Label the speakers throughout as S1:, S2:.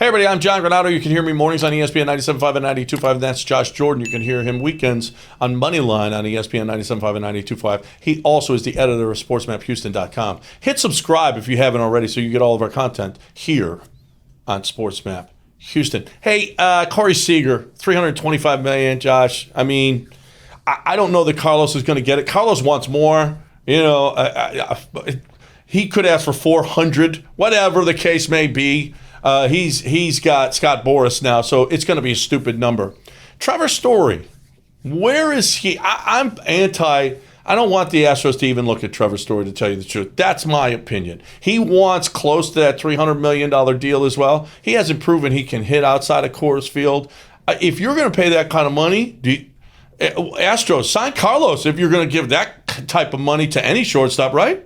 S1: Hey, everybody, I'm John Granato. You can hear me mornings on ESPN 97.5 and 92.5. And that's Josh Jordan. You can hear him weekends on Moneyline on ESPN 97.5 and 92.5. He also is the editor of SportsMapHouston.com. Hit subscribe if you haven't already so you get all of our content here on SportsMap Houston. Hey, Corey Seager, $325 million, Josh. I mean, I don't know that Carlos is going to get it. Carlos wants more. You know, he could ask for 400, whatever the case may be. He's got Scott Boras now, so it's going to be a stupid number. Trevor Story, where is he? I'm anti. I don't want the Astros to even look at Trevor Story, to tell you the truth. That's my opinion. He wants close to that $300 million deal as well. He hasn't proven he can hit outside of Coors Field. If you're going to pay that kind of money, Astros, sign Carlos if you're going to give that type of money to any shortstop, right?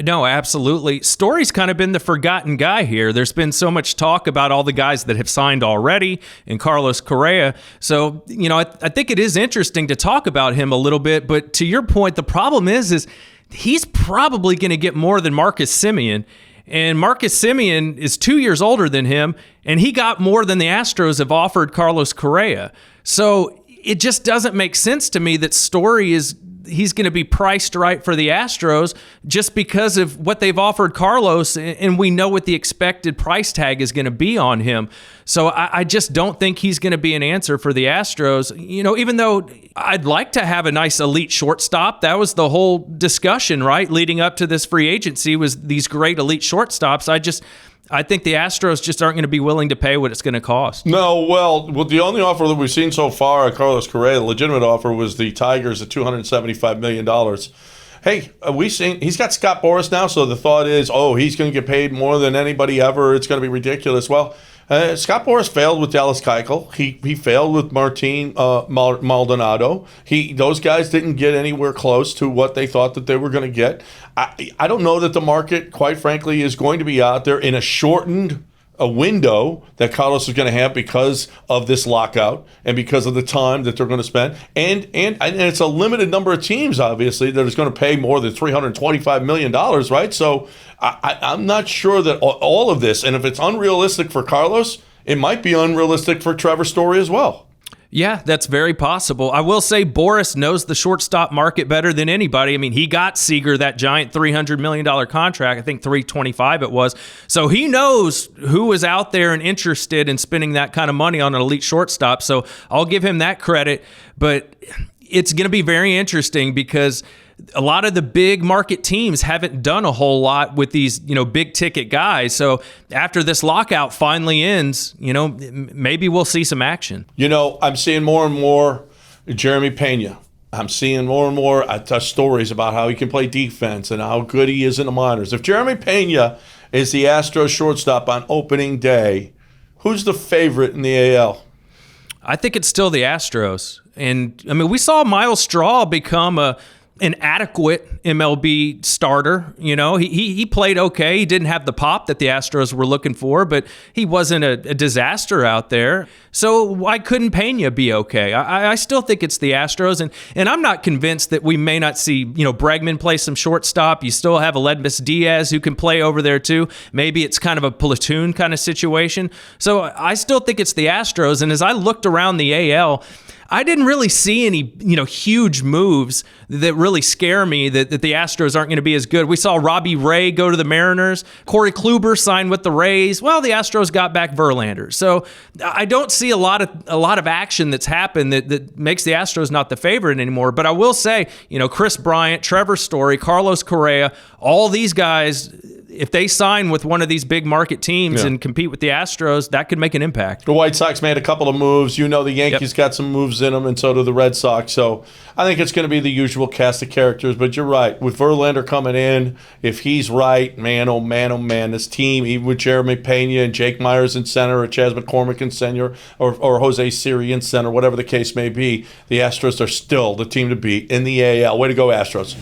S2: No, absolutely. Story's kind of been the forgotten guy here. There's been so much talk about all the guys that have signed already and Carlos Correa. So, you know, I think it is interesting to talk about him a little bit. But to your point, the problem is he's probably going to get more than Marcus Semien. And Marcus Semien is 2 years older than him, and he got more than the Astros have offered Carlos Correa. So it just doesn't make sense to me that he's going to be priced right for the Astros just because of what they've offered Carlos, and we know what the expected price tag is going to be on him. So I just don't think he's going to be an answer for the Astros. You know, even though I'd like to have a nice elite shortstop, that was the whole discussion, right? Leading up to this free agency was these great elite shortstops. I think the Astros just aren't going to be willing to pay what it's going to cost.
S1: No, well, the only offer that we've seen so far, Carlos Correa, the legitimate offer, was the Tigers at $275 million. Hey, he's got Scott Boras now, so the thought is, he's going to get paid more than anybody ever. It's going to be ridiculous. Well, Scott Boras failed with Dallas Keuchel. He failed with Martin Maldonado. Those guys didn't get anywhere close to what they thought that they were going to get. I don't know that the market, quite frankly, is going to be out there in a shortened window that Carlos is going to have because of this lockout and because of the time that they're going to spend. And it's a limited number of teams, obviously, that is going to pay more than $325 million, right? So I'm not sure that all of this, and if it's unrealistic for Carlos, it might be unrealistic for Trevor Story as well.
S2: Yeah, that's very possible. I will say Boras knows the shortstop market better than anybody. I mean, he got Seager that giant $300 million contract, I think $325 it was. So he knows who is out there and interested in spending that kind of money on an elite shortstop. So I'll give him that credit. But it's going to be very interesting because a lot of the big market teams haven't done a whole lot with these, big ticket guys. So after this lockout finally ends, maybe we'll see some action.
S1: I'm seeing more and more Jeremy Pena. I'm seeing more and more stories about how he can play defense and how good he is in the minors. If Jeremy Pena is the Astros shortstop on opening day, who's the favorite in the AL?
S2: I think it's still the Astros. And, we saw Miles Straw become an adequate MLB starter. He played okay. He didn't have the pop that the Astros were looking for, but he wasn't a disaster out there. So why couldn't Pena be okay? I still think it's the Astros, and I'm not convinced that we may not see, Bregman play some shortstop. You still have Aledmys Diaz who can play over there too. Maybe it's kind of a platoon kind of situation. So I still think it's the Astros, and as I looked around the AL, I didn't really see any, huge moves that really scare me that the Astros aren't going to be as good. We saw Robbie Ray go to the Mariners. Corey Kluber signed with the Rays. Well, the Astros got back Verlander. So I don't see a lot of action that's happened that makes the Astros not the favorite anymore. But I will say, Chris Bryant, Trevor Story, Carlos Correa, all these guys, if they sign with one of these big market teams and compete with the Astros, that could make an impact.
S1: The White Sox made a couple of moves. The Yankees got some moves in them, and so do the Red Sox. So I think it's going to be the usual cast of characters. But you're right. With Verlander coming in, if he's right, man, oh man, this team, even with Jeremy Pena and Jake Myers in center, or Chas McCormick in center, or Jose Siri in center, whatever the case may be, the Astros are still the team to beat in the AL. Way to go, Astros.